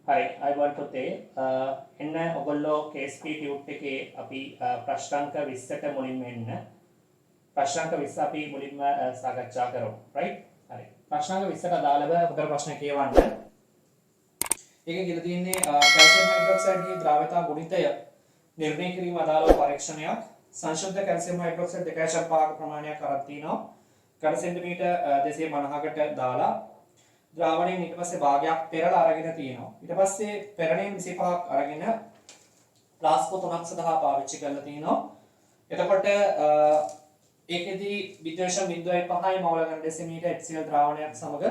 හරි අයිබෝන් පුතේ එන්න ඔයගොල්ලෝ KSP ටියුට් එකේ අපි ප්‍රශ්නාංක 20ට මුලින්ම එන්න ප්‍රශ්නාංක 20 අපි මුලින්ම සාකච්ඡා කරමු right හරි ප්‍රශ්නාංක 20ට අදාළව උත්තර ප්‍රශ්න කියවන්න ඒකේ කියලා තියෙන්නේ කැල්සියම් හයිඩ්‍රොක්සයිඩ්ගේ ද්‍රව්‍යතා ගුණිතය නිර්ණය කිරීම අදාළව පරීක්ෂණයක් සංශුද්ධ කැල්සියම් හයිඩ්‍රොක්සයිඩ් 2.5 ප්‍රමාණයක් අරන් තිනවා ඝන සෙන්ටිමීටර් 250කට දාලා ද්‍රාවණයෙන් ඊට පස්සේ භාගයක් පෙරලා අරගෙන තියෙනවා. ඊට පස්සේ පෙරණයෙන් 25ක් අරගෙන ප්ලාස්කෝ 3ක් සඳහා පාවිච්චි කරලා තිනවා. එතකොට ඒකෙදී විද්‍යුෂ 0.5යි මෝල ඝන ඩෙසිමීටර් HCl ද්‍රාවණයක් සමග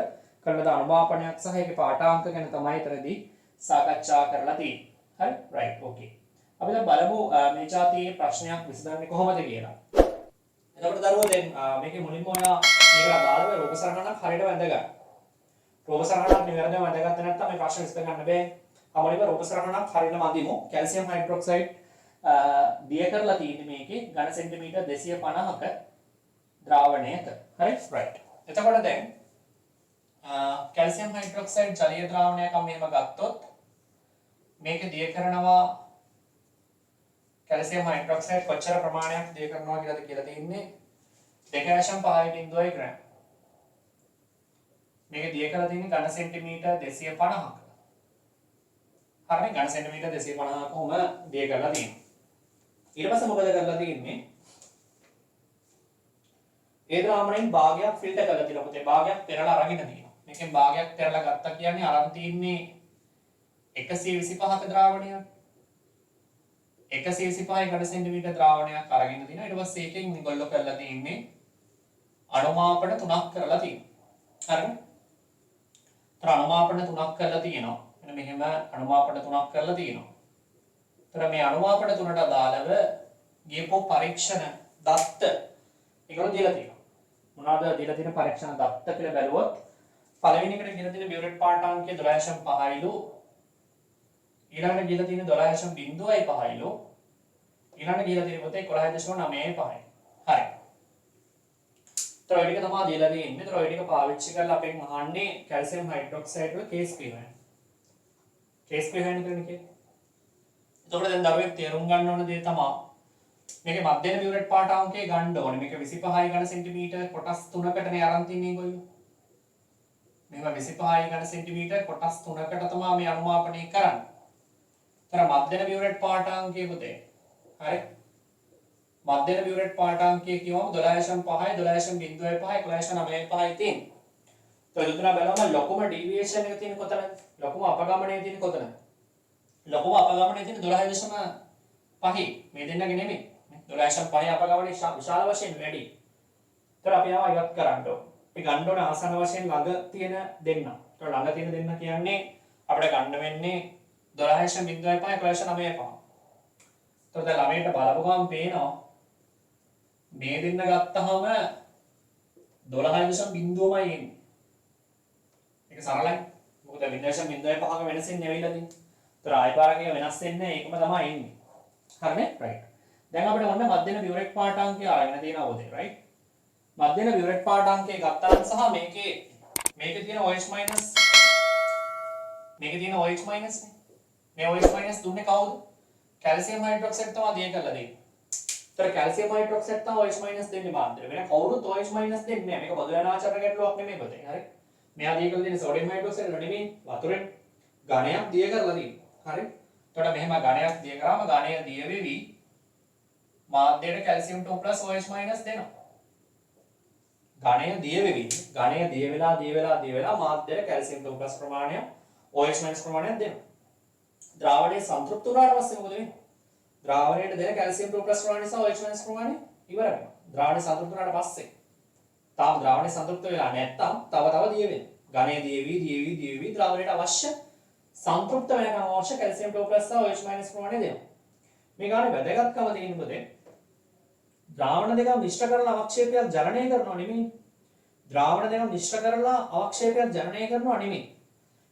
කරන අනුමාපනයක් සහ ඒකේ පාඨාංක ගැන තමයි ඊතරදී සාකච්ඡා කරලා තියෙන්නේ. හරි? right okay. අපි දැන් බලමු මේ જાතියේ ප්‍රශ්නයක් විසඳන්නේ කොහොමද කියලා. එතකොට දරුවෝ දැන් මේකේ මුලින්ම ඔයා මේකට අදාළව රූප සරණක් හරියට වැඳ ගන්න. රූප සරණක් නිවැරදිව වැඳගත්තේ නැත්නම් මේ ප්‍රශ්න විසඳ ගන්න බෑ. අමලින්ම රූප සරණක් හරියට වඳිමු. කැල්සියම් හයිඩ්‍රොක්සයිඩ් දිය කරලා තියෙන්නේ මේකේ ඝන සෙන්ටිමීටර් 250ක ද්‍රාවණයක. හරි? right. එතකොට දැන් කැල්සියම් හයිඩ්‍රොක්සයිඩ් ජලීය ද්‍රාවණයක් මෙහෙම ගත්තොත් මේකේ දිය කරනවා කැල්සියම් හයිඩ්‍රොක්සයිඩ් කොච්චර ප්‍රමාණයක් දිය කරනවා කියලාද කියලා තියෙන්නේ 2.5 ග්‍රෑම්. මේක දිය කරලා තියෙන්නේ ඝන සෙන්ටිමීටර් 250ක. හරිනේ ඝන සෙන්ටිමීටර් 250ක කොහොම දිය කරලා තියෙනවා. ඊට පස්සේ මොකද කරලා තියෙන්නේ? ඒ ද්‍රාවණයෙන් භාගයක් ෆිල්ටර් කරලා තියෙනවා. පුතේ භාගයක් පෙරලා අරගෙන තියෙනවා. මේකෙන් භාගයක් පෙරලා ගත්තා කියන්නේ අරන් තින්නේ 125ක ද්‍රාවණයක්. 125 ඝන සෙන්ටිමීටර් ද්‍රාවණයක් අරගෙන තිනවා. ඊට පස්සේ ඒකෙන් මේගොල්ලෝ කරලා තියෙන්නේ අනුමාපන 3ක් කරලා තියෙනවා. හරිනේ? අනුමාපන 3ක් කරලා තියෙනවා. මෙන්න මෙහෙම අනුමාපන 3ක් කරලා තියෙනවා. ඒතර මේ අනුමාපන 3ට අදාළව ගියපෝ පරීක්ෂණ දත්ත ඒගොල්ලෝ දීලා තියෙනවා. මොනවාද දීලා තියෙන පරීක්ෂණ දත්ත කියලා බැලුවොත් පළවෙනි එකට දීලා තියෙන බියුරේට් පාඨාංකය 12.5යිලු. ඊළඟට දීලා තියෙන 12.5යිලු. ඊළඟට දීලා තියෙන පොතේ 11.95යි. හරි. तो ये का तमाम दिला दी इनमें तो ये का पाविच्ची का लापें महाने कैल्शियम हाइड्रोक्साइड में केस पी है नहीं करने के तो बड़े दिन दरवे तेरुंगन उन्होंने दे तमाम मेरे मध्य में ब्यूरेट पार्ट आऊँ के गंड और मेरे विसिपहाई गण सेंटीमीटर पोटास तुना कटने आरंती नहीं कोई मेरे विसिपहाई गण सेंटीमीटर पोटास तुना कट तमाम में अनुमापने करन तेरा मध्य में ब्यूरेट पार्ट आऊँ के बुते अरे මධ්‍යම බියුරේට් පාඨාංකය කියවම 12.5යි 12.05යි 11.95යි තියෙන. તો දුනා බලවම ලොකුම ඩීවියේෂන් එක තියෙන කොතනද? ලොකුම අපගමනය තියෙන කොතනද? ලොකුම අපගමනය තියෙන 12.5. මේ දෙන්නගේ නෙමෙයි. 12.5 අපගමනය විශාල වශයෙන් වැඩි. ඒතර අපි ආවා ඉවත් කරන්න ඕන. අපි ගන්න ඕන ආසන්න වශයෙන් ළඟ තියෙන දෙන්න. ඒතර ළඟ තියෙන දෙන්න කියන්නේ අපිට ගන්න වෙන්නේ 12.05 11.95. ඒතර දැන් ළමයට බලපු ගමන් පේනවා මේ දෙන්න ගත්තාම 12.0මයි එන්නේ. ඒක සරලයි. මොකද 0.05ක වෙනසින් නෙවෙයිලා තියෙන්නේ. ඒතර ආයි පාරකේ වෙනස් වෙන්නේ ඒකම තමයි එන්නේ. හරිනේ? right. දැන් අපිට මොන මධ්‍යම බියුරේට් පාඨාංකය අරගෙන තියෙනවා පොතේ right. මධ්‍යම බියුරේට් පාඨාංකය ගත්තාම සහ මේකේ තියෙන OH- මේකේ තියෙන OH- නේ. මේ OH- දුන්නේ කවුද? කැල්සියම් හයිඩ්‍රොක්සයිඩ් තමයි දිය කරලා දෙන්නේ. तर कैल्शियम हाइड्रोक्साइड था OH- देने मानते हैं कौरुत OH- देने මේක බදුලනාචරණ ගැටලුවක් නෙමෙයි පොතේ හරි මෙයා දිය කරලා දෙන සෝඩියම් හයිඩ්‍රොක්සයිඩ් නෙමෙයි වතුරෙන් ඝනයක් දිය කරලා තියෙනවා හරි එතකොට මෙහෙම ඝනයක් දිය කරාම ඝනය දිය වෙවි මාධ්‍යයට කැල්සියම් 2+ OH- දෙනවා ඝනය දිය වෙවි ඝනය දිය වෙලා මාධ්‍යයට කැල්සියම් 2+ ප්‍රමාණය OH- ප්‍රමාණයක් දෙනවා ද්‍රාවණයේ සංතෘප්ත වුණාට පස්සේ මොකද වෙන්නේ ද්‍රාවණයට දෙන කැල්සියම් 2+ ප්‍රමාණය සහ OH- ප්‍රමාණය ඉවර වෙනවා. ද්‍රාවණය සංතෘප්ත වුණාට පස්සේ තාම ද්‍රාවණය සංතෘප්ත වෙලා නැත්තම් තව දිය වෙනවා. ඝනය දියවි ද්‍රාවණයට අවශ්‍ය සංතෘප්ත වෙනකම් අවශ්‍ය කැල්සියම් 2+ සහ OH- ප්‍රමාණය දෙනවා. මේ ගානේ වැදගත්කම තියෙන පොතේ ද්‍රාවණ දෙක මිශ්‍ර කරලා අවක්ෂේපයක් ජනනය කරනවා නෙමෙයි. ද්‍රාවණ දෙක මිශ්‍ර කරලා අවක්ෂේපයක් ජනනය කරනවා නෙමෙයි.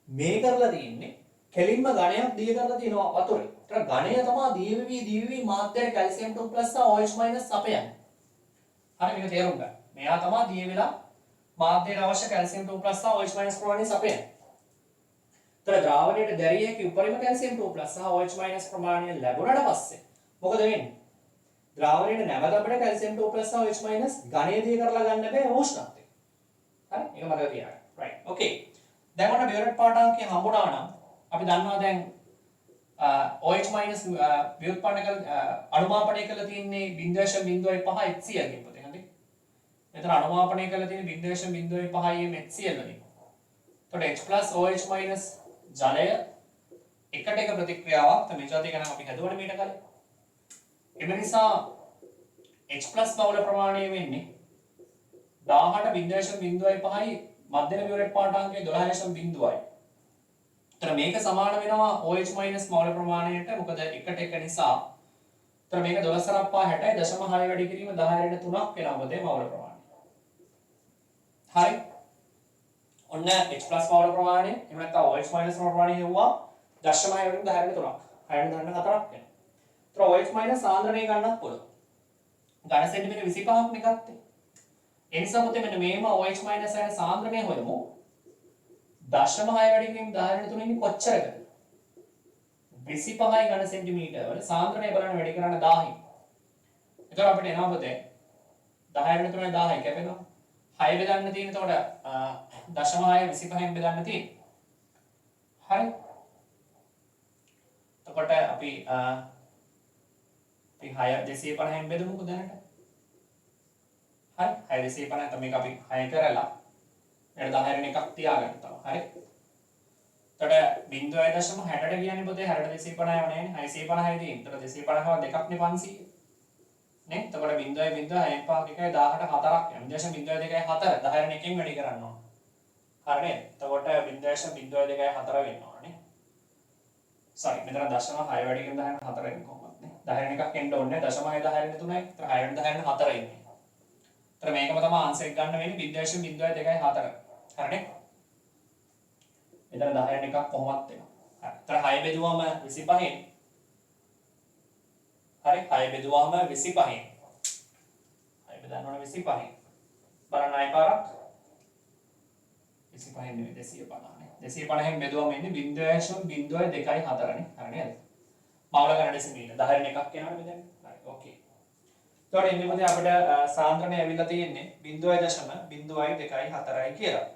මේ කරලා තියෙන්නේ කෙලින්ම ඝනයක් දිය කරලා තියෙනවා වතුරේ. ඒතර ඝනය තමයි දියවිවි මාධ්‍යයට කැල්සියම් 2+ සහ OH- අපයන්නේ. හරි මේක තේරුම් ගන්න. මෙයා තමයි දිය වෙලා මාධ්‍යයට අවශ්‍ය කැල්සියම් 2+ සහ OH- ප්‍රමාණය අපයන්නේ. ඒතර ද්‍රාවණයට දැරිය හැකි උපරිම කැල්සියම් 2+ සහ OH- ප්‍රමාණය ලැබුණාට පස්සේ මොකද වෙන්නේ? ද්‍රාවණයට නැවත අපිට කැල්සියම් 2+ සහ OH- ඝනයදී කරලා ගන්න බෑ උෂ්ණත්වය. හරි? ඒක මතක තියාගන්න. right. okay. දැන් ඔන්න බියොරට් පාඨාංකය හම්බුණා නම් අපි දන්නවා දැන් OH- ව්‍යුත්පන්න කළ අනුමාපනය කළ තියෙන්නේ 0.05 HCl ගෙන් පොතේ. හරි? මෙතන අනුමාපනය කළ තියෙන්නේ 0.05 HCl වලින්. එතකොට H+OH- ජලය එකට එක ප්‍රතික්‍රියාවක් තමයි ජාතික නම් අපි හදුවනේ මීට කලින්. එම නිසා H+ බවල ප්‍රමාණය වෙන්නේ 18.05යි මධ්‍යම බියොරට් පාඨාංකය 12.0යි. එතන මේක සමාන වෙනවා OH- මවල ප්‍රමාණයට. මොකද එකට එක නිසා. එතන මේක 12 පහ 60.6 වැඩි කිරීම 10^3ක් වෙනවා මොකද මවල ප්‍රමාණය. හරි. ඔන්න H+ මවල ප්‍රමාණය එහෙම නැත්නම් OH- මවල ප්‍රමාණය හෙව්වා 0.6 වලින් 10^3ක් 6.4ක් වෙනවා. එතන OH- සාන්ද්‍රණය ගන්නත් පුළුවන්. ඝන සෙන්ටිමීටර 25ක් නේ ගත්තේ. ඒ නිසා පුතේ මෙන්න මේම OH- අයන සාන්ද්‍රණය හොයමු. 0.6 වැඩි කිරීම 10^3 ඉන්නේ කොච්චරද? 25යි ඝන සෙන්ටිමීටර වල සාන්ද්‍රණය බලන්න වැඩි කරන්න 1000යි. එතකොට අපිට එනවා පුතේ 10^3 1000යි කැපෙනවා. 6 බෙදන්න තියෙන එතකොට 0.6 25න් බෙදන්න තියෙන්නේ. හරි. එතකොට අපි 6 250න් බෙදමුකෝ දැනට. හරි 6 250 තමයි අපි 6 කරලා ඊට 10 එකක් තියාගන්න තමයි. හරි. එතකොට 0.60ට කියන්නේ පොතේ 60 250 වනේ 650 දී. එතකොට 250ව දෙකක් නේ 500. නේ? එතකොට 0.06 පාක් එකයි 18 4ක් යනවා. 0.02 4 10 එකෙන් වැඩි කරන්න ඕන. හරි නේද? එතකොට 0.02 4 වෙන්න ඕන නේ. sorry මෙතන 0.6 වැඩි කරන 10 4 වෙන්නේ කොහොමද නේ? 10 එකක් එන්න ඕනේ 0.10 3යි. එතන 6 10 4 ඉන්නේ. එතන මේකම තමයි ආන්සර් එක ගන්න වෙන්නේ 0.02 4. හරිනේ? මෙතන 10 එකක් කොහොමද වෙනවා? හරි. එතන 6 බෙදුවම 25න්. හරි 6 බෙදුවම 25න්. 6 බෙදන්න ඕනේ 25න්. බලන්න ආයි පාරක් 25න් නෙවෙයි 250 නේ. 250න් බෙදුවම එන්නේ 0.02 4 නේ. හරි නේද? මවල ගන්න ඩෙසිමීටර 10 එකක් එනවනේ මෙතන. හරි. ඕකේ. එතකොට ඉන්නේ මොකද අපිට සාන්ද්‍රණය ඇවිල්ලා තියෙන්නේ 0.02 4යි කියලා.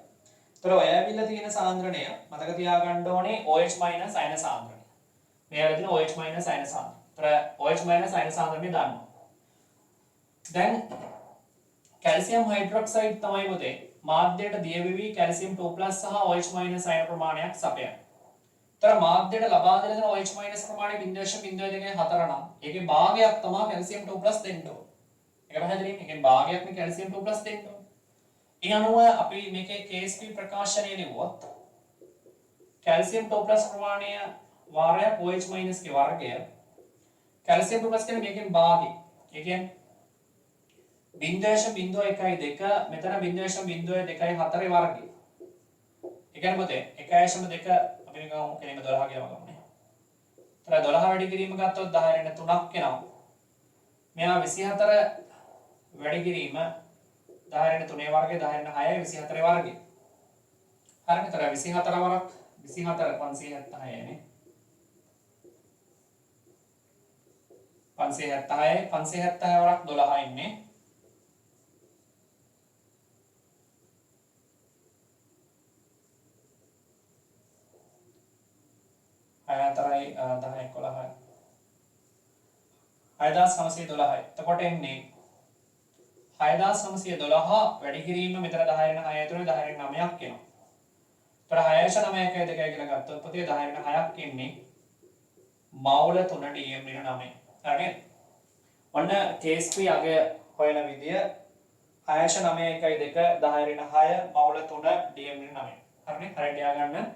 එතකොට ඔය ඇවිල්ලා තියෙන සාන්ද්‍රණය මතක තියාගන්න ඕනේ OH- අයන සාන්ද්‍රණය. මේ ඇවිල්ලා තියෙන OH- අයන සාන්ද්‍රණය. එතකොට OH- අයන සාන්ද්‍රණය දන්නවා. දැන් කැල්සියම් හයිඩ්‍රොක්සයිඩ් තමයි මොතේ මාධ්‍යයට දියවෙවි කැල්සියම් 2+ සහ OH- අයන ප්‍රමාණයක් සපයන්නේ. එතකොට මාධ්‍යයට ලබා දෙන OH- ප්‍රමාණය 0.02 4 නම් ඒකේ භාගයක් තමයි කැල්සියම් 2+ දෙන්න ඕනේ. ඒක පැහැදිලිද? ඒකෙන් භාගයක්නේ කැල්සියම් 2+ දෙන්න ඕනේ. ඒ අනුව අපි මේකේ KSP ප්‍රකාශනය ලිව්වොත් කැල්සියම් 2+ ප්‍රමාණය වාරයක් OH- ගේ වර්ගය කැල්සියම් 2+ කියන්නේ මේකෙන් භාගය. ඒ කියන්නේ 0.01 මෙතන 0.02 4 වර්ගය. ඒ කියන්නේ මොකද 1.2 අපි නිකන් කෙනෙක් 12 කියලා ගමුනේ. ඒතර 12 වැඩි කිරීම ගත්තොත් 10 3ක් එනවා. මෙයා 24 වැඩි කිරීම 10 3 වර්ගය 10 6යි 24 වර්ගය. හරිනේ. ඒතර 24 වරක් 24 576 නේ. 576 576 වරක් 12 ඉන්නේ. අයතරයි 10 11යි 6912යි. එතකොට එන්නේ 6912 වැඩි කිරීම මෙතන 10 6 තුනේ 10 9ක් එනවා. එතකොට 6.9 2 කියලා ගත්තොත් පුතේ 10 6ක් එන්නේ මවුල 3 DM 9. හරිද? ඔන්න KSP අගය හොයන විදිය 6.9 2 10 6 මවුල 3 DM 9. හරිනේ? හරියට ලියා ගන්න.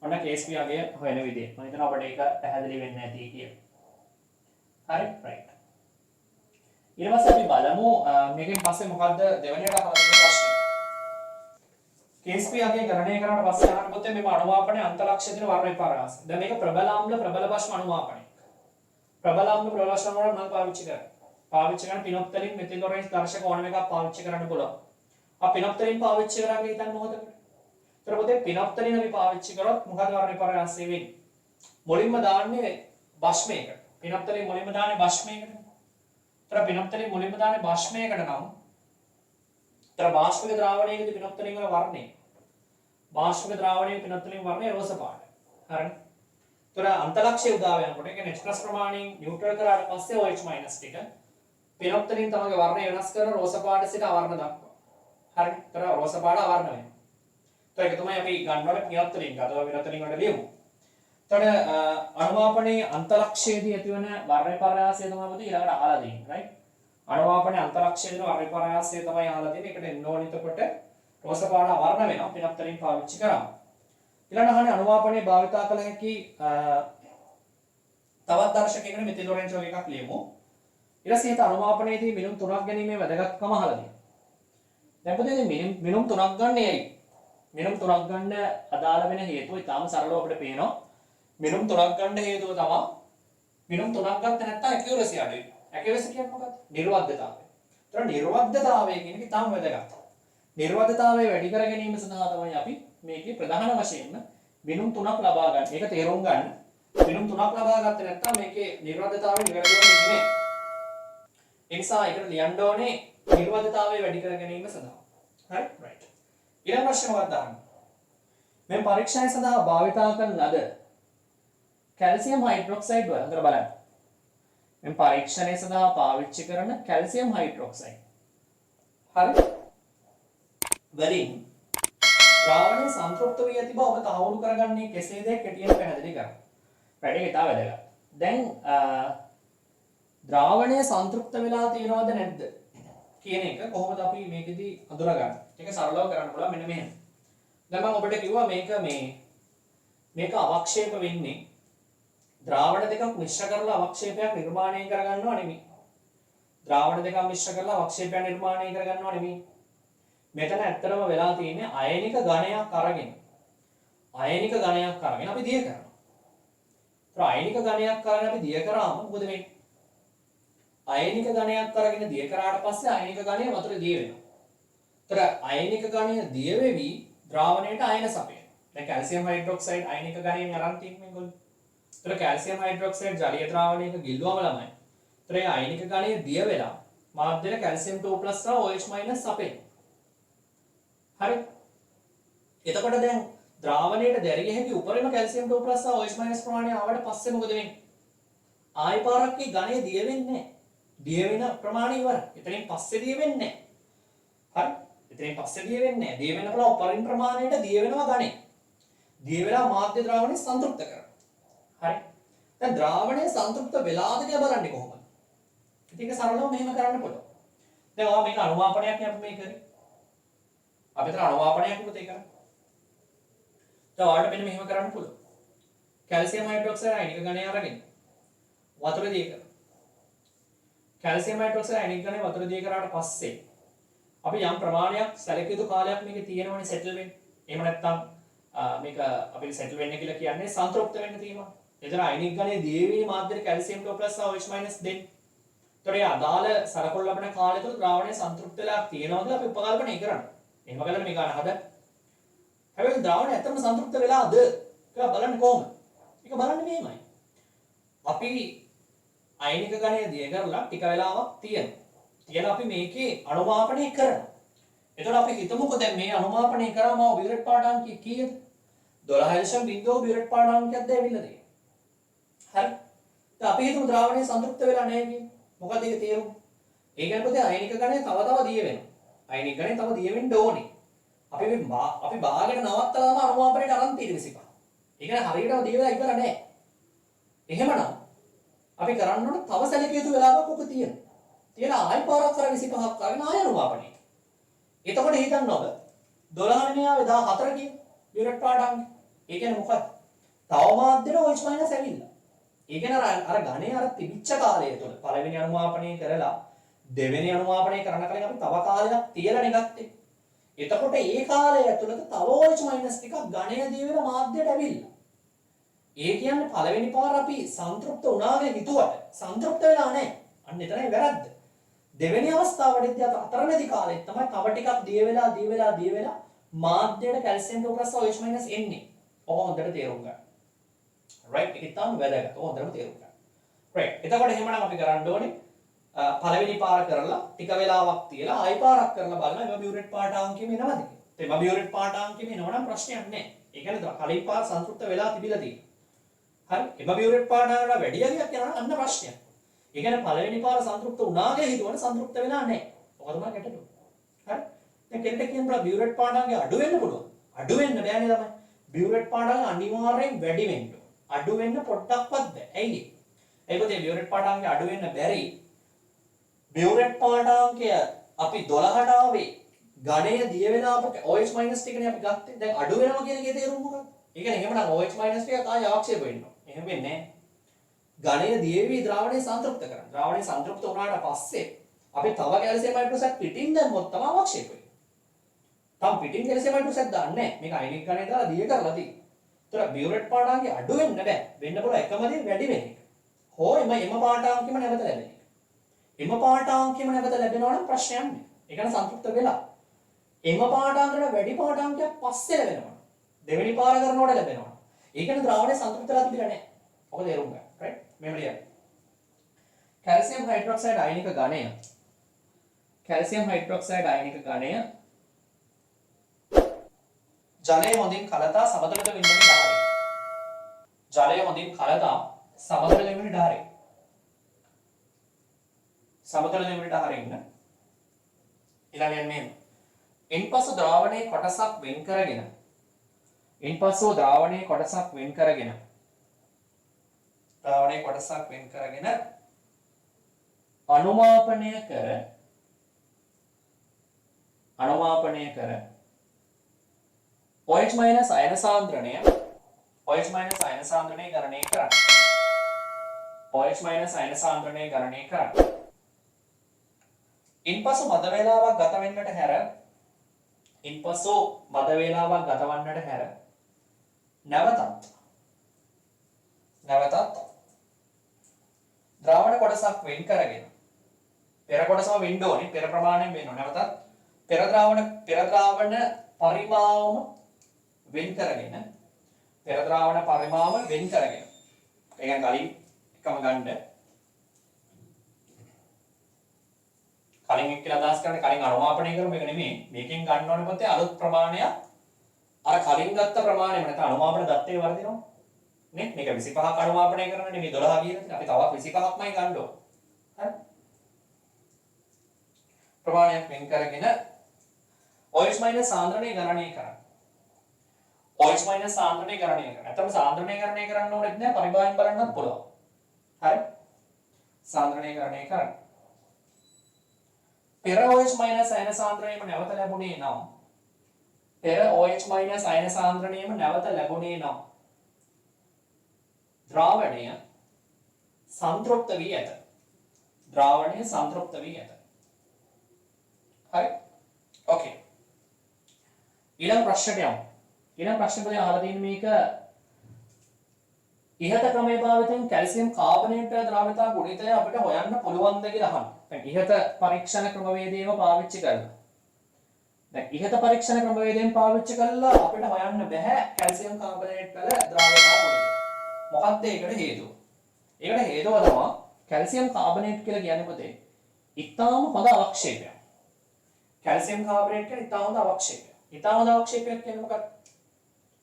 ඔන්න KSP අගය හොයන විදිය. මම හිතනවා ඔබට ඒක පැහැදිලි වෙන්නේ නැති කියලා. හරි? right. ඊට පස්සේ අපි බලමු මේකෙන් පස්සේ මොකද්ද දෙවෙනියට අහලා තියෙන ප්‍රශ්නේ. KSP අගය ගණනය කරාට පස්සේ අහන්න පොතේ මේ අණුමාපනයේ අන්තලක්ෂ්‍ය වර්ණ විපර්යාස. දැන් මේක ප්‍රබල ආම්ල ප්‍රබල භස්ම අණුමාපනය. ප්‍රබල ආම්ල ප්‍රබල භස්ම වල මම පාවිච්චි කරා. පාවිච්චි කරන පිනොප්තලින් මෙතිලොරේන්ස් දර්ශක ඕනම එකක් පාවිච්චි කරන්න පුළුවන්. අපි පිනොප්තලින් පාවිච්චි කරාගෙන හිතන්න මොකටද? ඒතර පොතේ පිනොප්තලින් අපි පාවිච්චි කරොත් මොකද වර්ණ පරාසය වෙන්නේ? මුලින්ම දාන්නේ භස්මයකට. පිනොප්තලින් මුලින්ම දාන්නේ භස්මයකට. ඒතර පිනොප්තලින් මුලින්ම දාන්නේ භස්මයකට නම් ඒතර භාෂ්මික ද්‍රාවණයේදී පිනොප්තලින් වල වර්ණය. භාෂ්මික ද්‍රාවණයේ පිනොප්තලින් වර්ණය රෝස පාට. හරිනේ. ඒතර අන්තලක්ෂය උදා වෙනකොට ඒ කියන්නේ H+ ප්‍රමාණයෙන් නියුට්‍රල් කරාට පස්සේ OH- ටික පිනොප්තලින් තමගේ වර්ණය වෙනස් කරන රෝස පාට සිට අවර්ණ දක්වා. හරිනේ. ඒතර රෝස පාට අවර්ණ වෙනවා. ඒතර ඒක තමයි අපි ගන්නවනේ පිනොප්තලින් අथवा පිනොප්තලින් වලට ලියමු. එතකොට අනුමාපනයේ අන්තලක්ෂයේදී ඇතිවන වර්ණ පරාසය තමයි මොකද ඊළඟට අහලා දෙන්නේ. right? අනුමාපනයේ අන්තලක්ෂයේදී වර්ණ පරාසය තමයි අහලා දෙන්නේ. ඒකට එන්න ඕනේ එතකොට රෝස පාට අවර්ණ වෙනවා පිනොප්තලින් පාවිච්චි කරාම. ඊළඟ අහන්නේ අනුමාපනයේ භාවිතා කළ හැකි තවත් දර්ශකයකට මෙතිල් ලොරෙන්ට්ස් වගේ එකක් ලියමු. ඊට පස්සේ අනුමාපනයේදී මිනුම් තුනක් ගැනීමේ වැදගත්කම අහලා දෙනවා. දැන් පුතේ මිනුම් තුනක් ගන්න ඇයි? මිනුම් තුනක් ගන්න අදාළ වෙන හේතුව ඉතාම සරලව අපිට පේනවා. මිනුම් තුනක් ගන්න හේතුව තමයි මිනුම් තුනක් ගත්ත නැත්නම් ඇකියුරසි අඩුයි. ඇකියුරසි කියන්නේ මොකක්ද? නිර්වද්‍යතාවය. ඒතර නිර්වද්‍යතාවය කියන එක ඉතාම වැදගත්. නිර්වද්‍යතාවය වැඩි කර ගැනීම සඳහා තමයි අපි මේකේ ප්‍රධාන වශයෙන්ම මිනුම් තුනක් ලබා ගන්න. ඒක තේරුම් ගන්න. මිනුම් තුනක් ලබා ගත්තේ නැත්නම් මේකේ නිර්වද්‍යතාවය නිවැරදිවම ඉන්නේ. ඒ නිසා ඒකට ලියන්න ඕනේ නිර්වද්‍යතාවය වැඩි කර ගැනීම සඳහා. හරි? right. ඊළඟ ප්‍රශ්නේ මොකක්ද අහන්නේ? මේ පරීක්ෂණය සඳහා භාවිතා කරන ලද කැල්සියම් හයිඩ්‍රොක්සයිඩ් වල අතර බලන්න. මේ පරීක්ෂණය සඳහා පාවිච්චි කරන කැල්සියම් හයිඩ්‍රොක්සයිඩ්. හරි? වලින් ද්‍රාවණය සංතෘප්ත වී ඇති බව ඔබ තහවුරු කරගන්නේ කෙසේද කෙටියෙන් පැහැදිලි කරන්න. වැඩි ඉතාල වැදගත්. දැන් ද්‍රාවණය සංතෘප්ත වෙලා තියෙනවද නැද්ද කියන එක කොහොමද අපි මේකෙදි අඳුරගන්නේ? ඒක සරලව කරන්න පුළුවන් මෙන්න මෙහෙම. දැන් මම ඔබට කිව්වා මේක අවක්ෂේප වෙන්නේ ද්‍රාවණ දෙකක් මිශ්‍ර කරලා අවක්ෂේපයක් නිර්මාණය කරගන්නවා නෙමෙයි. ද්‍රාවණ දෙකක් මිශ්‍ර කරලා අවක්ෂේපයක් නිර්මාණය කරගන්නවා නෙමෙයි. මෙතන ඇත්තටම වෙලා තියෙන්නේ අයනික ඝණයක් අරගෙන අපි දිය කරනවා. ඒතර අයනික ඝණයක් අරගෙන අපි දිය කරාම මොකද වෙන්නේ? අයනික ඝණයක් අරගෙන දිය කරාට පස්සේ අයනික ඝණය වතුර දිය වෙනවා. ඒතර අයනික ඝණය දිය වෙවි ද්‍රාවණයට අයන සපයනවා. දැන් කැල්සියම් හයිඩ්‍රොක්සයිඩ් අයනික ඝණයෙන් අරන් තියෙන්නේ මේගොල්ලෝ. ඒතර කැල්සියම් හයිඩ්‍රොක්සයිඩ් ජලීය ද්‍රාවණයක ගිල්ලුවම ළමයි. ඒතර ඒ අයනික ඝණය දිය වෙලා මාධ්‍යයට කැල්සියම් 2+ සහ OH- සපයනවා. හරි? එතකොට දැන් ද්‍රාවණයට දැරිය හැකි උපරිම කැල්සියම් 2+ සහ OH- ප්‍රමාණය ආවට පස්සේ මොකද වෙන්නේ? ආයි පාරක් ඒ ඝණය දිය වෙන්නේ නැහැ. දිය වෙන ප්‍රමාණය ඉවරයි. එතනින් පස්සේ දිය වෙන්නේ නැහැ. හරි? එතනින් පස්සේ දිය වෙන්නේ නැහැ. දිය වෙන බල උපරිම ප්‍රමාණයට දිය වෙනවා ඝණය. දිය වෙලා මාධ්‍ය ද්‍රාවණය සංතෘප්ත කරනවා. හරි? දැන් ද්‍රාවණය සංතෘප්ත වෙලාද කියලා බලන්නේ කොහොමද? ඉතින් ඒක සරලව මෙහෙම කරන්න පුළුවන්. දැන් ඔයා මේක අනුමාපනයක් නේ අපි මේ කරේ. අපි විතර අනුමාපනයක් උපත ඒක කරන්නේ. දැන් ඔයාලට මෙන්න මෙහෙම කරන්න පුළුවන්. කැල්සියම් හයිඩ්‍රොක්සයිඩ් අයනික ඝණය අරගෙන වතුර දිය කරනවා. කැල්සියම් හයිඩ්‍රොක්සයිඩ් අයනික ඝණය වතුර දිය කරාට පස්සේ අපි යම් ප්‍රමාණයක් සැලකිය යුතු කාලයක් මේකේ තියෙනවනේ සෙටල් වෙන්න. එහෙම නැත්නම් මේක අපිට සෙටල් වෙන්න කියලා කියන්නේ සංතෘප්ත වෙන්න තියෙනවා. එතන අයනික ඝණය දිය වීම මාධ්‍යයට කැල්සියම් 2+ සහ OH- දෙන්න. ඒතර ඒ අදාළ සරකොල් ලබන කාලය තුළ ද්‍රාවණය සංතෘප්ත වෙලා තියෙනවද අපි උපකල්පනය කරන්නේ. එහෙම කළා මේ ගන්න හදන්න. හැබැයි ද්‍රාවණය ඇත්තම සංතෘප්ත වෙලාද කියලා බලන්න කොහොමද? ඒක බලන්නේ මෙහෙමයි. අපි අයනික ඝණය දිය කරලා ටික වෙලාවක් තියෙනවා. තියලා අපි මේකේ අනුමාපනය කරනවා. එතකොට අපි හිතමුකෝ දැන් මේ අනුමාපනය කරාම බියුරෙට් පාඩාංකය කීයද? 12.0 බියුරෙට් පාඩාංකයක්ද ඇවිල්ලා තියෙන්නේ. හරි? දැන් අපි හිතමු ද්‍රාවණය සංතෘප්ත වෙලා නැහැ කියන්නේ. මොකද ඒක තේරුම? ඒ කියන්නේ පුතේ අයනික ඝණය තව දිය වෙනවා. අයනික ඝණය තව දිය වෙන්න ඕනේ. අපි බාගෙන නවත්තලාම අනුමාපනයට අරන් තියෙන 25. ඒ කියන්නේ හරියටම දිය වෙලා ඉවර නැහැ. එහෙමනම් අපි කරන්න ඕන තව සැලකිය යුතු වෙලාවක් ඔක තියෙනවා. තියලා ආයි පාරක් කර 25ක් කරගෙන ආය අනුමාපනය. එතකොට හිතන්න ඔබ 12 නෙමෙයි 14 කියන බියුරෙට් පාඩාංග. ඒ කියන්නේ මොකක්ද? තව මාධ්‍යන OH- ඇවිල්ලා. ඒ කියන්නේ අර ඝණය අර තිබිච්ච කාලය තුළ පළවෙනි අනුමාපනය කරලා දෙවෙනි අනුමාපනය කරන කලින් අපි තව කාලයක් තියලා නෙගත්තේ. එතකොට ඒ කාලය ඇතුළත තව OH- ටිකක් ඝණය දී වෙන මාධ්‍යයට ඇවිල්ලා. ඒ කියන්නේ පළවෙනි පාර අපි සංතෘප්ත වුණාගේ හිතුවට සංතෘප්ත වෙලා නැහැ. අන්න එතනයි වැරද්ද. දෙවෙනි අවස්ථාවේදී අතරමැදි කාලෙත් තමයි තව ටිකක් දිය වෙලා මාධ්‍යයට කැල්සියම් ලෝපරස OH- එන්නේ. ඔක හොඳට තේරුම් ගන්න. right ඒක තමයි වැදගත්. ඔක හොඳට තේරුම් ගන්න. right එතකොට එහෙමනම් අපි කරන්න ඕනේ පළවෙනි පාර කරලා ටික වෙලාවක් තියලා ආයි පාරක් කරලා බලන්න එම බියුරේට් පාඨාංකෙම එනවද කියලා. එම බියුරේට් පාඨාංකෙම එනවනම් ප්‍රශ්නයක් නැහැ. ඒ කියන්නේ කලින් පාර සංතෘප්ත වෙලා තිබිලා තියෙනවා. හරි එම බියුරේට් පාඨාංකවල වැඩි හරියක් යනවා අන්න ප්‍රශ්නයක්. ඒ කියන්නේ පළවෙනි පාර සංතෘප්ත වුණා කියලා හිතුවන සංතෘප්ත වෙලා නැහැ. ඔක තමයි ගැටලුව. හරි දැන් කෙනෙක් කියනවා බියුරේට් පාඨාංකය අඩු වෙන්න පුළුවන්. අඩු වෙන්න බෑනේ තමයි. බියුරේට් පාඨාංකය අනිවාර්යෙන් වැඩි වෙන්න ඕන. අඩු වෙන්න පොඩ්ඩක්වත් බෑ. ඇයි ඒ? ඒකත් මේ බියුරේට් පාඨාංකය අඩු වෙන්න බැරි. බියුරේට් පාඨාංකය අපි 12ට ආවේ ඝණය දිය වෙන අපට OH- ටිකනේ අපි ගත්තේ. දැන් අඩු වෙනවා කියන එකේ තේරුම මොකක්ද? ඒ කියන්නේ එහෙමනම් OH- ටික ආය ආක්ෂේප වෙන්න ඕන. එහෙම වෙන්නේ නැහැ. ඝණය දිය වී ද්‍රාවණය සංතෘප්ත කරනවා. ද්‍රාවණය සංතෘප්ත වුණාට පස්සේ අපි තව කැල්සියම් හයිඩ්‍රොක්සයිඩ් පිටින් දැම්මොත් තමයි ආක්ෂේප වෙන්නේ. තම පිටින් කැල්සියම් හයිඩ්‍රොක්සයිඩ් දාන්නේ නැහැ. මේක අයනික් ඝණය දාලා දිය කරලා තියෙන්නේ. ඒතර බියුරේට් පාඨාංකය අඩු වෙන්න බෑ. වෙන්න පුළුවන් එකම දේ වැඩි වෙන එක. හෝ එම පාඨාංකෙම නැවත ලැබෙන එක. එම පාඨාංකෙම නැවත ලැබෙනවා නම් ප්‍රශ්නයක් නෑ. ඒ කියන්නේ සංතෘප්ත වෙලා. එම පාඨාංකවල වැඩි පාඨාංකයක් පස්සේ ලැබෙනවා. දෙවෙනි පාර කරනකොට ලැබෙනවා. ඒ කියන්නේ ද්‍රාවණය සංතෘප්තලා තිබිලා නෑ. ඔක තේරුම් ගන්න. රයිට්? මෙහෙම ලියන්න. කැල්සියම් හයිඩ්‍රොක්සයිඩ් අයනික ඝනය. කැල්සියම් හයිඩ්‍රොක්සයිඩ් අයනික ඝනය ජලය හොඳින් කලතා සමතලට වෙන්නේ ධාරය. ජලය හොඳින් කලතා සමතල වෙන්නේ ධාරය. සමතල දෙමිට හරින්න ඊළඟට මෙන්න ඉන්පසු ද්‍රාවණයේ කොටසක් වෙන් කරගෙන අනුමාපනය කර OH- අයන සාන්ද්‍රණය ගණනය කරන්න. OH- අයන සාන්ද්‍රණය ගණනය කරන්න. ඉන්පසු මද වේලාවක් ගත වන්නට හැර නැවතත් ද්‍රාවණ කොටසක් වෙන් කරගෙන පෙර කොටසම වෙන්න ඕනේ පෙර ප්‍රමාණයෙන් වෙන්න ඕනේ නැවතත් පෙර ද්‍රාවණ පරිමාවම වෙන් කරගෙන ඒ කියන්නේ කලින් එකම ගන්න කලින් එක් කියලා අදහස් කරන්නේ කලින් අනුමාපනය කරමු මේක නෙමෙයි මේකෙන් ගන්න ඕනේ පොතේ අලුත් ප්‍රමාණයක් අර කලින් ගත්ත ප්‍රමාණයම නැත්නම් අනුමාපන දත්තේ වර්ධිනවා නේ මේක 25ක් අනුමාපනය කරනනේ මේ 12 කියන්නේ අපි තවත් 25ක්මයි ගන්න ඕන හරි ප්‍රමාණයක් වෙන් කරගෙන OH- සාන්ද්‍රණය ගණනය කරන්න OH- සාන්ද්‍රණය ගණනය කරන්න නැත්නම් සාන්ද්‍රණය ගණනය කරන්න ඕනෙත් නෑ පරිබාහින් බලන්නත් පුළුවන් හරි සාන්ද්‍රණය ගණනය කරන්න පෙර OH- අයන සාන්ද්‍රණයම නැවත ලැබුණේ නම් ද්‍රාවණය සංතෘප්ත වී ඇත. හරි. ඕකේ. ඊළඟ ප්‍රශ්නට යමු. ඊළඟ ප්‍රශ්න පොතේ අහලා තියෙන මේක ඉහත ක්‍රමයේ භාවිතයෙන් කැල්සියම් කාබනේට් ද්‍රව්‍යතා ගුණිතය අපිට හොයන්න පුළුවන්ද කියලා අහන්න. දැන් ඉහත පරීක්ෂණ ක්‍රමවේදයම පාවිච්චි කරලා. දැන් ඉහත පරීක්ෂණ ක්‍රමවේදයෙන් පාවිච්චි කරලා අපිට හොයන්න බෑ කැල්සියම් කාබනේට් වල ද්‍රව්‍යතා ගුණිතය. මොකක්ද ඒකට හේතුව? ඒකට හේතුව තමයි කැල්සියම් කාබනේට් කියලා කියන්නේ පොතේ ඉතාම හොඳ අවක්ෂේපයක්. කැල්සියම් කාබනේට් කියන්නේ ඉතාම හොඳ අවක්ෂේපයක්. ඉතාම හොඳ අවක්ෂේපයක් කියන්නේ මොකක්ද?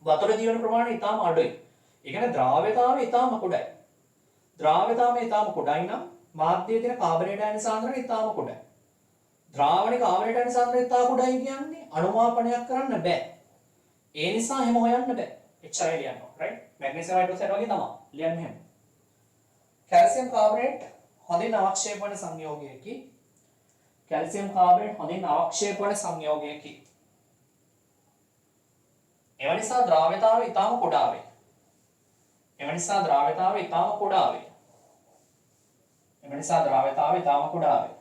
වතුර දියවන ප්‍රමාණය ඉතාම අඩුයි. ඒ කියන්නේ ද්‍රාව්‍යතාවය ඉතාම කුඩායි. ද්‍රාව්‍යතාවය ඉතාම කුඩායි නම් මාධ්‍යයේ තියෙන කාබනේට අයන සාන්ද්‍රණය ඉතාම කුඩායි. ද්‍රාවණේ කාබනේට අයන සාන්ද්‍රණය ඉතාම කුඩායි කියන්නේ අනුමාපනයක් කරන්න බෑ. ඒ නිසා එහෙම හොයන්න බෑ. එච්චරයි ලියන්න ඕන. රයිට්? මැග්නීසියම් හයිඩ්‍රොක්සයිඩ් වගේ තමයි. ලියන්න එහෙම. කැල්සියම් කාබනේට් හොඳින් අවක්ෂේප වන සංයෝගයකි. එම නිසා ද්‍රාව්‍යතාවය ඉතාම කුඩා වේ.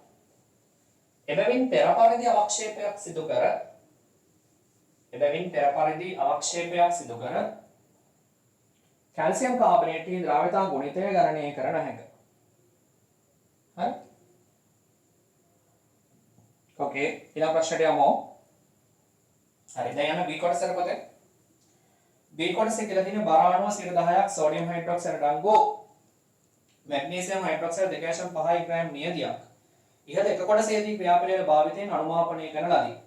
එබැවින් පෙර පරිදි අවක්ෂේපයක් සිදු කර කැල්සියම් කාබනේට්ගේ ද්‍රව්‍යතා ගුණිතය ගණනය කර නොහැක. හරි? ඕකේ ඊළඟ ප්‍රශ්නට යමු. හරි දැන් යන B කොටසට පොතේ B කොටසේ කියලා තියෙන බර අණුව 10ක් සෝඩියම් හයිඩ්‍රොක්සයිඩ් අංගෝ මැග්නීසියම් හයිඩ්‍රොක්සයිඩ් 2.5 ග්‍රෑම් නියතියක් ඉහත එක කොටසේදී ක්‍රියාපිළිවෙල භාවිතයෙන් අනුමාපනය කරන ලදී.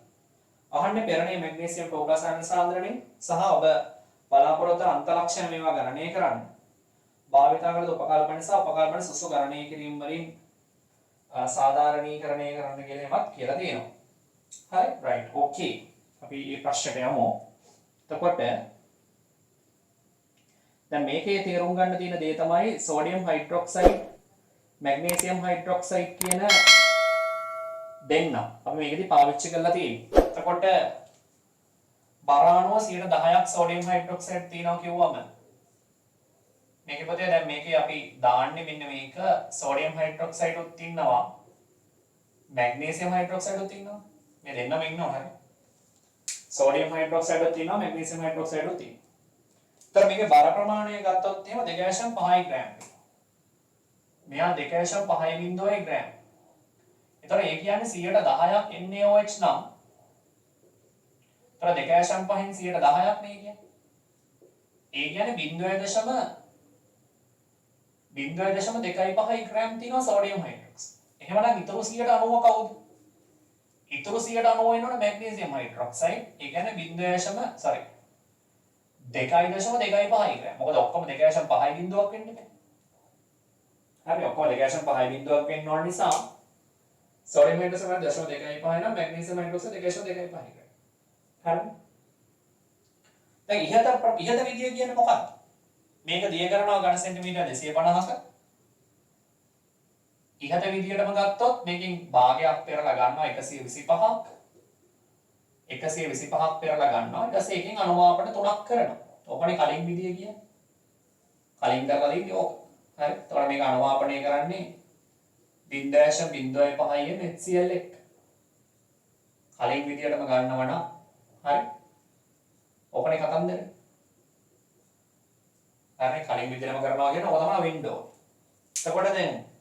අහන්නේ පෙරණිය මැග්නීසියම් ප්‍රෝග්‍රසායන සාන්ද්‍රණය සහ ඔබ බලාපොරොත්තු අන්ත ලක්ෂණ මේවා ගණනය කරන්න. භාවිතා කළ උපකල්පන සහ උපකල්පන සුසු ගණනය කිරීම වලින් සාධාරණීකරණය කරන්න කියලා එකක් කියලා තියෙනවා. හරි රයිට් ඕකේ. අපි මේ ප්‍රශ්නට යමු. එතකොට දැන් මේකේ තේරුම් ගන්න තියෙන දේ තමයි සෝඩියම් හයිඩ්‍රොක්සයිඩ් මැග්නීසියම් හයිඩ්‍රොක්සයිඩ් කියන දෙන්න. අපි මේකෙදි පාවිච්චි කරලා තියෙන්නේ. එතකොට බර අණුව 10ක් සෝඩියම් හයිඩ්‍රොක්සයිඩ් තියෙනවා කිව්වම මේකේ පොතේ දැන් මේකේ අපි දාන්නේ මෙන්න මේක සෝඩියම් හයිඩ්‍රොක්සයිඩ් උත් ඉන්නවා මැග්නීසියම් හයිඩ්‍රොක්සයිඩ් උත් ඉන්නවා මේ දෙන්නම ඉන්නවා හරි සෝඩියම් හයිඩ්‍රොක්සයිඩ් උත් ඉන්නවා මැග්නීසියම් හයිඩ්‍රොක්සයිඩ් උත් ඉන්නවා. ඒතර මේකේ බර ප්‍රමාණය ගත්තොත් එහෙම 2.5 ග්‍රෑම්. මෙයා 2.5 ග්‍රෑම්. ඒතර ඒ කියන්නේ 10ක් NaOH නම් ඒතර 2.5න් 10ක් නේ කියන්නේ. ඒ කියන්නේ 0.2.5 ග්‍රෑම් තියෙනවා සෝඩියම් හයිඩ්‍රොක්සයිඩ්. එහෙමනම් ඊටු 90 කවුද? ඊටු 90 වෙනවනේ මැග්නීසියම් හයිඩ්‍රොක්සයිඩ්. ඒ කියන්නේ 2.25 ග්‍රෑම්. මොකද ඔක්කොම 2.5 බිඳුවක් වෙන්නේ. හරි ඔක්කොම 2.5 බිඳුවක් වෙන්න ඕන නිසා සෝඩියම් හයිඩ්‍රොක්සයිඩ් 0.25 නම් මැග්නීසියම් හයිඩ්‍රොක්සයිඩ් 2.25 ග්‍රෑම්. හරි. දැන් ඉහත විදිය කියන්නේ මොකක්ද? මේක දිය කරනවා ඝන සෙන්ටිමීටර් 250ක. ඉහත විදියටම ගත්තොත් මේකෙන් භාගයක් පෙරලා ගන්නවා 125ක්. 125ක් පෙරලා ගන්නවා. ඊට පස්සේ එකෙන් අනුමාපන 3ක් කරනවා. ඔකනේ කලින් විදිය කියන්නේ. කලින් කරලා දෙන්නේ ඕක. හරි. එතකොට මේක අනුමාපනය කරන්නේ 0.05 HCl එක. කලින් විදියටම ගන්නවා නම් හරි. ඔකනේ කතන්දරේ. හරි කලින් විදියටම කරනවා කියන ඕක තමයි වෙන්න ඕනේ. එතකොට දැන්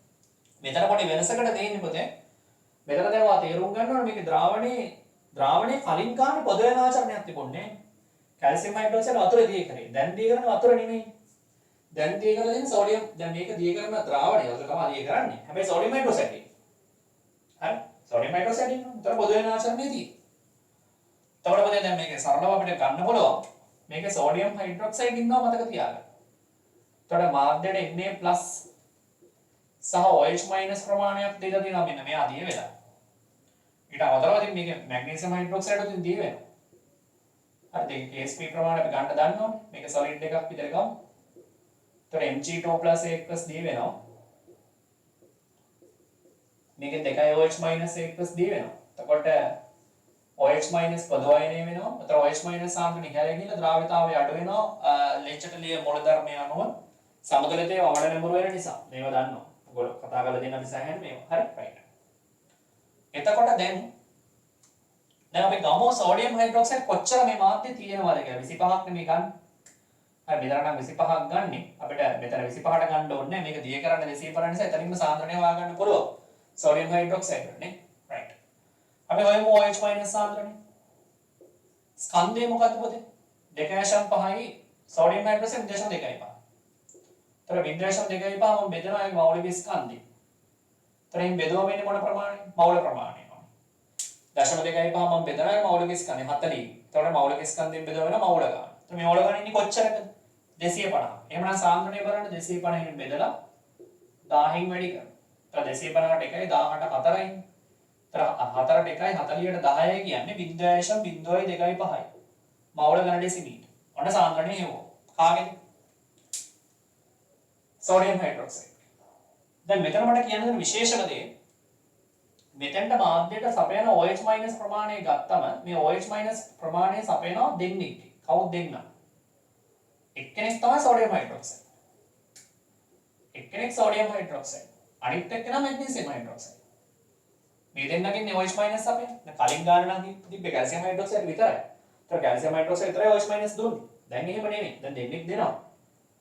මෙතන පොඩි වෙනසකට දෙන්නේ පොතේ. මෙතන දැන් ඔයා තේරුම් ගන්න ඕනේ මේකේ ද්‍රාවණයේ කලින් ගන්න පොද වෙන ආචරණයක් තිබුණේ නැහැ. කැල්සියම් හයිඩ්‍රොක්සයිඩ් වතුර දිය කරේ. දැන් දිය කරන වතුර නෙමෙයි. දැන් දිය කරලා දෙන සෝඩියම් දැන් මේක දිය කරන ද්‍රාවණය වතුර තමයි දිය කරන්නේ. හැබැයි සෝඩියම් හයිඩ්‍රොක්සයිඩ්. හරි සෝඩියම් හයිඩ්‍රොක්සයිඩ් ඉන්නවා. ඒතර පොද වෙන ආචරණයේදී. එතකොට පොතේ දැන් මේකේ සරලව අපිට ගන්න පුළුවන්. මේකේ සෝඩියම් හයිඩ්‍රොක්සයිඩ් ඉන්නවා මතක තියාගන්න. එතකොට මාධ්‍යයට Na+ සහ OH- ප්‍රමාණයක් දීලා තියෙනවා මෙන්න මෙයා දිය වෙලා. ඊට අමතරව ඉතින් මේක මැග්නීසියම් හයිඩ්‍රොක්සයිඩ් උදින් දිය වෙනවා. හරි දැන් Sp ප්‍රමාණය අපි ගන්න දන්නවනේ. මේක සොලිඩ් එකක් විතර ගමු. එතකොට Mg2 + A+ දිය වෙනවා. මේකෙන් 2 OH- A+ දිය වෙනවා. එතකොට OH- පොදවයනය වෙනවා. එතකොට OH- සාන්ද්‍රණය ඉහළ ගිහිල්ලා ද්‍රාව්‍යතාවය අඩු වෙනවා. ලෙච්ඡටලිය මොළ ධර්මය අනුව සමතුලිතය වඩ නැඹුරු වෙන නිසා. මේව දන්නවා. ඔයගොල්ලෝ කතා කරලා දෙන්න අපි සෑහෙන මේවා. හරි රයිට්. එතකොට දැන් අපි ගමු සෝඩියම් හයිඩ්‍රොක්සයිඩ් කොච්චර මේ මාධ්‍ය තියෙනවද කියලා 25ක් නෙමෙයි ගන්න. හරි මෙතන නම් 25ක් ගන්නෙ. අපිට මෙතන 25ට ගන්න ඕනේ නැහැ. මේක දිය කරන්න 250 නිසා එතනින්ම සාන්ද්‍රණය හොයා ගන්න පුළුවන්. සෝඩියම් හයිඩ්‍රොක්සයිඩ් නේ. රයිට්. අපි හොයමු OH- සාන්ද්‍රණය. ස්කන්ධය මොකක්ද පොතේ? 2.5යි සෝඩියම් හයිඩ්‍රොක්සයිඩ් 2.5. තර 0.25 මම බෙදනවා ඒ මෞලික ස්කන්ධය. තරින් බෙදුවා වෙන්නේ මොන ප්‍රමාණය? මෞල ප්‍රමාණය. 0.25 මම බෙදනවා ඒ මෞලික ස්කන්ධය 40. එතකොට මෞලික ස්කන්ධයෙන් බෙදුවා වෙන මෞල ගන්න. එතකොට මේ මෞල ගන්න ඉන්නේ කොච්චරද? 250. එහෙමනම් සාන්ද්‍රණය බලන්න 250 න් බෙදලා 1000න් වැඩි කරනවා. එතකොට 250ට 1යි 18ට 4යි. එතකොට 4ට 1යි 40ට 10යි කියන්නේ 0.0225. මෞල ගන්න ඩෙසිමීටර්. ඔන්න සාන්ද්‍රණය හේවෝ. කාගෙද? Sodium hydroxide. දැන් මෙතන මට කියන්න දෙන විශේෂම දේ මෙතෙන්ට මාධ්‍යයට සපයන OH- ප්‍රමාණය ගත්තම මේ OH- ප්‍රමාණය සපයනවා දෙන්නෙක්. කවුද දෙන්න? එක්කෙනෙක් තමයි සෝඩියම් හයිඩ්‍රොක්සයිඩ්. එක්කෙනෙක් සෝඩියම් හයිඩ්‍රොක්සයිඩ්. අනිත් එක්කෙනා මැග්නීසියම් හයිඩ්‍රොක්සයිඩ්. මේ දෙන්නගෙන් OH- සපයන. කලින් ගාන නම් තිබ්බේ කැල්සියම් හයිඩ්‍රොක්සයිඩ් විතරයි. ඒතර කැල්සියම් හයිඩ්‍රොක්සයිඩ් විතරයි OH- දුන්නේ. දැන් එහෙම නෙමෙයි. දැන් දෙන්නෙක් දෙනවා.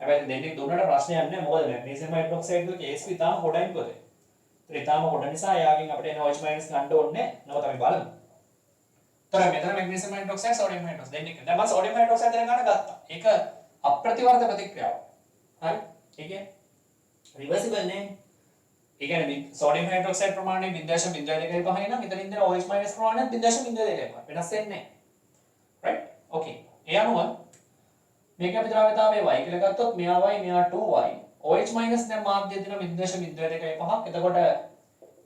හැබැයි දෙන්නෙක් දුන්නට ප්‍රශ්නයක් නැහැ. මොකද මැග්නීසියම් හයිඩ්‍රොක්සයිඩ් වල කේස් විතාම හොඩයින් පොතේ. ඒතර ඊටාම හොඩ නිසා යාගෙන් අපිට එන OH- ගන්න ඕනේ නැහැ. නමුත් අපි බලමු. තර මෙතන මැග්නීසියම් හයිඩ්‍රොක්සයිඩ් සෝඩියම් හයිඩ්‍රොක්සයිඩ් දෙන්නේ එක. දැන් මම සෝඩියම් හයිඩ්‍රොක්සයිඩ් දෙන ගන්න ගත්තා. ඒක අප්‍රතිවර්ධ ප්‍රතික්‍රියාව. හරි? ඒ කියන්නේ රිවර්සිබල් නේ. ඒ කියන්නේ සෝඩියම් හයිඩ්‍රොක්සයිඩ් ප්‍රමාණය 0.02 පහයි නම් මෙතන ඉඳලා OH මයිනස් ප්‍රමාණයත් 0.02 පහ. වෙනස් වෙන්නේ නැහැ. right? okay. ඒ අනුව මේක අපි ද්‍රව්‍යතාවයේ y කියලා ගත්තොත් මෙයා y මෙයා 2y. OH මයිනස් දැන් මාධ්‍ය දින 0.02 පහක්. එතකොට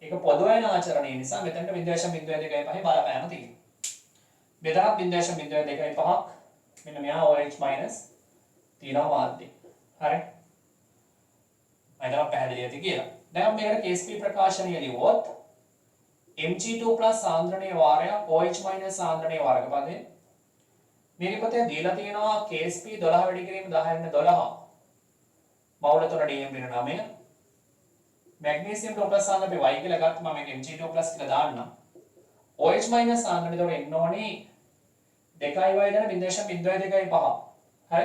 ඒක පොදු වෙන ආචරණය නිසා මෙතනට 0.02 පහේ බලපෑම තියෙනවා. මෙතනත් 0.02 පහක්. මෙන්න මෙයා OH මයිනස් තියෙනවා මාධ්‍ය. හරි? අයිතම පැහැදිලි ඇති කියලා. දැන් මේකට KSP ප්‍රකාශනය ලියුවොත් Mg2+ සාන්ද්‍රණයේ වාරයක් OH මයිනස් සාන්ද්‍රණයේ වර්ගපදේ මේක පොතේ දීලා තියෙනවා KSP 12 වැඩි කිරීම 10 12 මවුල 3 DM වෙන 9 මැග්නීසියම් ප්ලස් සාන්ද්‍රණය y කියලා ගත්තම මම මේක Mg2+ කියලා දාන්නම් OH මයිනස් සාන්ද්‍රණය උඩ එන්න ඕනේ 2y දැන 0.02 හරි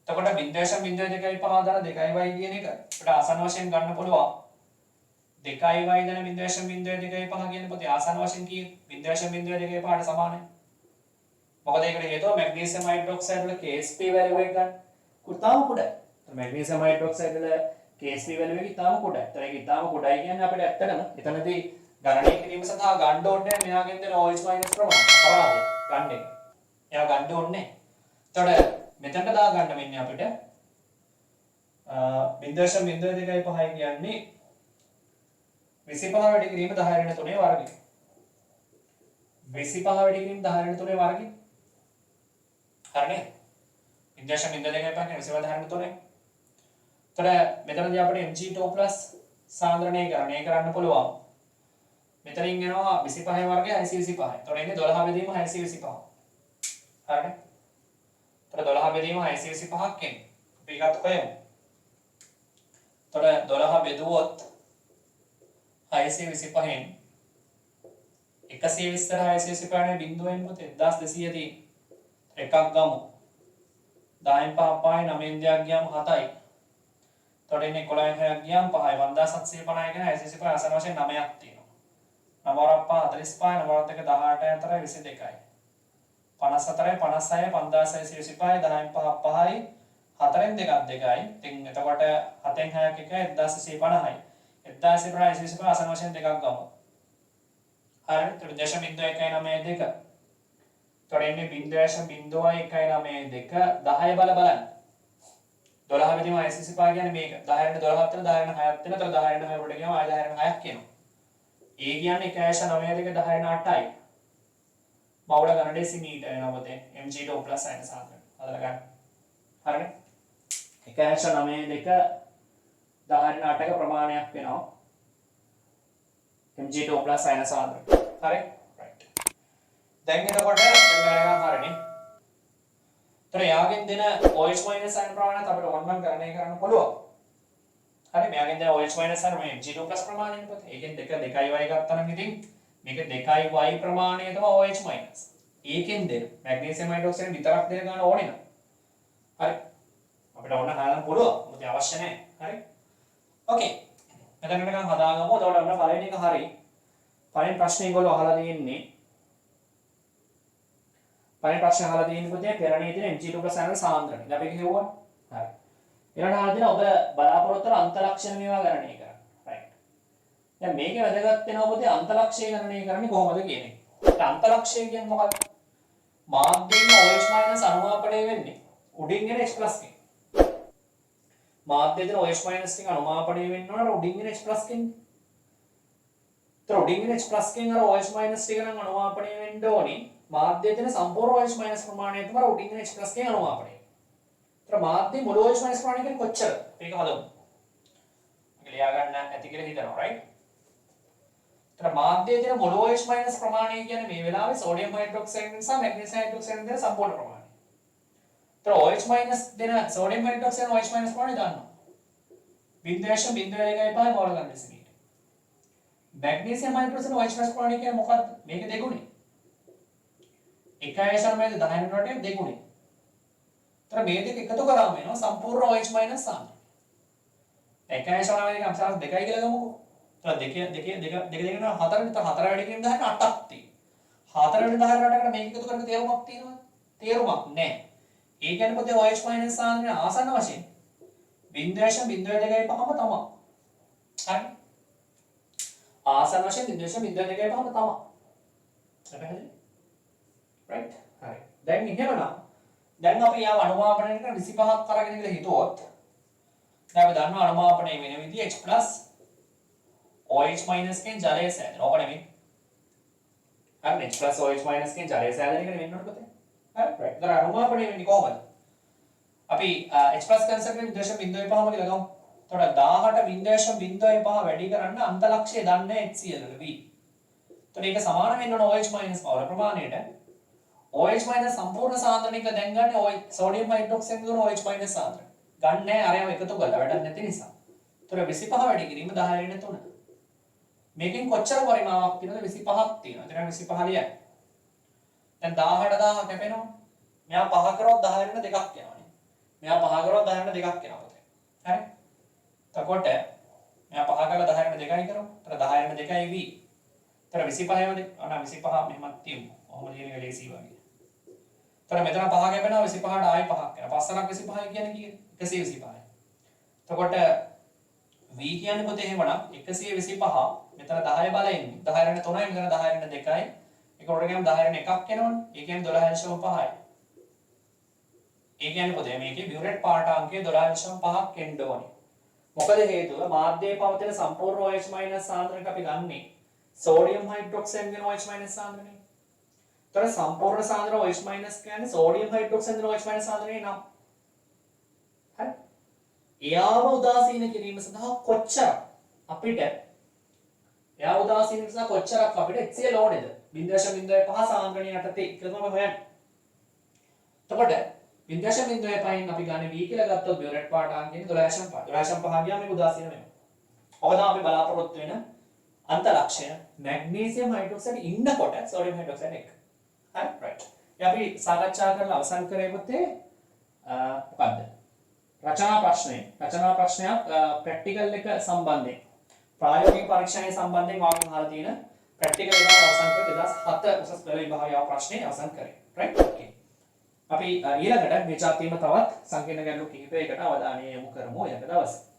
එතකොට 0.02 දාලා 2y කියන එක අපිට ආසන්න වශයෙන් ගන්න පුළුවන් 2y දැන 0.02 කියන පොතේ ආසන්න වශයෙන් කීයේ 0.02 ට සමානයි මොකද ඒකට හේතුව මැග්නීසියම් හයිඩ්‍රොක්සයිඩ් වල KSP වැලියු එක ගන්න. කුඩාම කුඩයි. මැග්නීසියම් හයිඩ්‍රොක්සයිඩ් වල KSP වැලියු එක ඉතාලම කුඩයි. ඒතර ඒක ඉතාලම කුඩයි කියන්නේ අපිට ඇත්තටම එතනදී ගණනය කිරීම සඳහා ගන්න ඕනේ මෙයාගෙන් දෙන OH මයිනස් ප්‍රමාණය. අපරාධය ගන්න එක. එයා ගන්න ඕනේ. එතකොට මෙතනට දා ගන්න වෙන්නේ අපිට 0.02 පහයි කියන්නේ 25 වැඩි කිරීම 10 ඍණ 3 වර්ගය. 25 වැඩි කිරීම 10 ඍණ 3 වර්ගය. හරිනේ 0.02 පහ කියන්නේ 25 10 3. එතකොට මෙතනදී අපිට Mg2+ සාන්ද්‍රණය කරන්න පුළුවන්. මෙතනින් එනවා 25 වර්ගය 625. එතකොට එන්නේ 12 බෙදීම 625. හරිනේ. එතකොට 12 බෙදීම 625ක් එන්නේ. අපි ඒකත් හොයමු. එතකොට 12 බෙදුවොත් 625න් 120 625 නේ බිඳුවෙන් පොතේ 1200 තියෙන. එකක් ගමු 10න් 5 පහයි 9න් 2ක් ගියාම 7යි. එතකොට එන්නේ 11න් 6ක් ගියාම 5යි 1750 කියන 625 අසන වශයෙන් 9ක් තියෙනවා. 9 5 45 9 2 18 4 22යි. 54යි 56යි 5625 10න් 5 5යි 4න් 2ක් 2යි. ඉතින් එතකොට 7න් 6ක් 1යි 1250යි. 1250 අසන වශයෙන් දෙකක් ගමු. හරි. එතකොට 0.192 තොරෙන්නේ 0.192 10 බල බලන්න 12 වෙනිම 625 කියන්නේ මේක 10 12 වෙන 10 6ක් වෙන. එතකොට 10 6 වලට ගියාම ආය 10 6ක් කියනවා. ඒ කියන්නේ 1.92 10 8යි. මවුල ගන්න ඩෙසිමීටර් වෙනවා පොතේ Mg2+ අයන සාන්ද්‍රණය. හදලා ගන්න. හරිනේ. 1.92 10 8ක ප්‍රමාණයක් වෙනවා. Mg2+ අයන සාන්ද්‍රණය. හරි. දැන් එතකොට දැනගන්න හරිනේ. ඒතර යාගෙන් දෙන OH මයිනස් අයන ප්‍රමාණයත් අපිට වන්මන් ගණනය කරන්න පුළුවන්. හරි මෙයාගෙන් දෙන OH මයිනස් අයන මේ Mg2+ ප්‍රමාණයනේ පොත. ඒකෙන් 2y ගත්තා නම් ඉතින් මේක 2y ප්‍රමාණය තමයි OH මයිනස්. ඒකෙන් දෙන මැග්නීසියම් හයිඩ්‍රොක්සයිඩ් විතරක් දෙන ගන්න ඕනේ නෑ. හරි. අපිට ඕන හදාගන්න පුළුවන්. මොකද අවශ්‍ය නැහැ. හරි. ඕකේ. මෙතන නිකන් හදාගමු. එතකොට අපිට පළවෙනි එක හරි. පළවෙනි ප්‍රශ්නේ ඒගොල්ලෝ අහලා තියෙන්නේ පළවෙනි ප්‍රශ්නේ අහලා තියෙන්නේ පුතේ පෙරණියේ තියෙන Mg2+ අයන සාන්ද්‍රණය. ඉතින් අපි කියුවා. හරි. ඊළඟට අහලා තියෙන ඔබ බලාපොරොත්තු වන අන්තලක්ෂණ මේවා ගණනය කරන්න. රයිට්. දැන් මේකේ වැදගත් වෙනවා පුතේ අන්තලක්ෂය ගණනය කරන්නේ කොහොමද කියන එක. ඒ අන්තලක්ෂය කියන්නේ මොකක්ද? මාධ්‍යයෙන් OH- අනුමාපනය වෙන්නේ උඩින් එන H+ එකෙන්. මාධ්‍යයෙන් OH- ටික අනුමාපනය වෙන්න ඕන උඩින් එන H+ එකෙන්. ඒතර උඩින් එන H+ එකෙන් අර OH- ටික නම් අනුමාපනය වෙන්න ඕනි. මාධ්‍යයෙන් සම්පූර්ණ OH- ප්‍රමාණය තමයි උඩින් එන H+ එකෙන් අනුමාපනය. ඒතර මාධ්‍ය මුළු OH- ප්‍රමාණය කියන්නේ කොච්චර? මේක හදමු. මේක ලියා ගන්න ඇති කියලා හිතනවා right? ඒතර මාධ්‍යයේ තියෙන මුළු OH- ප්‍රමාණය කියන්නේ මේ වෙලාවේ සෝඩියම් හයිඩ්‍රොක්සයිඩ් නිසා මැග්නීසියම් හයිඩ්‍රොක්සයිඩ් දෙන සම්පූර්ණ ප්‍රමාණය. ඒතර OH- දෙන සෝඩියම් හයිඩ්‍රොක්සයිඩ් OH- ප්‍රමාණය දන්නවා. 0.01 මෝල් ගන්න ඩෙසිමීටර්. මැග්නීසියම් හයිඩ්‍රොක්සයිඩ් OH- ප්‍රමාණය කියන්නේ මොකක්ද? මේක දෙගුණේ. 1.9 10 වලට දෙගුණේ. ඒතර මේ දෙක එකතු කරාම වෙනවා සම්පූර්ණ OH- සාන්ද්‍රණය. 1.9 දෙක අපසාර 2යි කියලා ගමුකෝ. එතන 2 4 4 වැඩි කිරීම 10 8ක් තියෙනවා. හතරවෙනි ධාරණයකට මේක එකතු කරන තේරුමක් තියෙනවද? තේරුමක් නැහැ. ඒ කියන්නේ පොතේ OH මයිනස් සාන්ද්‍රණය ආසන්න වශයෙන් 0.02 තමයි. හරි. ආසන්න වශයෙන් 0.02 තමයි. පැහැදිලි? right? හරි. දැන් එහෙමනම් දැන් අපි යාව අනුමාපනය කරන 25ක් අරගෙන ඉඳලා හිතුවොත් දැන් අපි දන්නවා අනුමාපනය වෙන විදිහ H+ OH මයිනස් කෙන් ජලය සෑදෙන. ඕක නෙමෙයි. හරි H+ OH මයිනස් කෙන් ජලය සෑදෙන එක නෙමෙයි නේද? හරි right. ඒතර අනුමාපනය වෙන්නේ කොහොමද? අපි H+ කන්සෙප්ට් එකෙන් 0.05 කියලා ගමු. එතකොට 18.05 වැඩි කරන්න අන්තලක්ෂය දන්නේ HCl වල V. එතකොට ඒක සමාන වෙන්න ඕන OH මයිනස් පවර ප්‍රමාණයට. OH මයිනස් සම්පූර්ණ සාන්ද්‍රණයක දැන් ගන්න සෝඩියම් හයිඩ්‍රොක්සයිඩ් දුන OH මයිනස් සාන්ද්‍රණය. ගන්න නැහැ අරයම එකතු කරලා වැඩක් නැති නිසා. එතකොට 25 වැඩි කිරීම 10 මේකෙන් කොච්චර පරිමාවක් තියෙනවද? 25ක් තියෙනවා. එතන 25 ලියන්න. දැන් 18000 කැපෙනවා. මෙයා 5 කරොත් 10 2ක් යනවානේ. මෙයා 5 කරොත් 10 2ක් යනවා පුතේ. හරි? එතකොට මෙයා 5 කරලා 10 2යි කරමු. එතන 10 2යි v. එතන 25 වද? අනා 25 මෙහෙමත් තියමු. ඔහොම ලියන එක ලේසි වගේ. එතන මෙතන 5 කැපෙනවා 25ට ආයි 5ක් යනවා. 5 25 කියන්නේ කීයද? 125යි. එතකොට v කියන්නේ පොතේ එහෙමනම් 125 මෙතන 10 බලයෙන් 10 3යි මෙතන 10 2යි. ඒක උඩ ගියම 10 1ක් එනවනේ. ඒ කියන්නේ 12.5යි. ඒ කියන්නේ පොතේ මේකේ බියුරේට් පාඨාංකය 12.5ක් එන්න ඕනේ. මොකද හේතුව මාධ්‍යයේ පවතින සම්පූර්ණ OH- සාන්ද්‍රණයට අපි ගන්නේ සෝඩියම් හයිඩ්‍රොක්සයිඩ් වෙන OH- සාන්ද්‍රණය. ඒතර සම්පූර්ණ සාන්ද්‍රණ OH- කියන්නේ සෝඩියම් හයිඩ්‍රොක්සයිඩ් වෙන OH- සාන්ද්‍රණය නම්. හරි. එයාව උදාසීන කිරීම සඳහා කොච්චර අපිට එයාව උදාසීන නිසා කොච්චරක් අපිට HCl ඕනේද? 0.05 සාන්ද්‍රණය යටතේ කියලා තමයි හොයන්නේ. එතකොට 0.05න් අපි ගන්න V කියලා ගත්තොත් බියුරේට් පාඨාංකයෙන් 12.5. 12.5 ගියාම මේක උදාසීන වෙනවා. ඔබ තමයි අපි බලාපොරොත්තු වෙන අන්තලක්ෂය මැග්නීසියම් හයිඩ්‍රොක්සයිඩ් ඉන්නකොට සෝඩියම් හයිඩ්‍රොක්සයිඩ් එක. හරි right. අපි සාකච්ඡා කරලා අවසන් කරේ පුතේ මොකද්ද? රචනා ප්‍රශ්නයක් ප්‍රැක්ටිකල් එක සම්බන්ධයෙන් ප්‍රායෝගික පරීක්ෂණයේ සම්බන්ධයෙන් වාගේ අහලා තියෙන ප්‍රැක්ටිකල් එක අවසන් කරේ 2007 උසස් පෙළ විභාගයේ ප්‍රශ්නේ අවසන් කරේ. right okay. අපි ඊළඟට මේ જાතියම තවත් සංකීර්ණ ගැටලු කිහිපයකට අවධානය යොමු කරමු ඊළඟ දවසේ.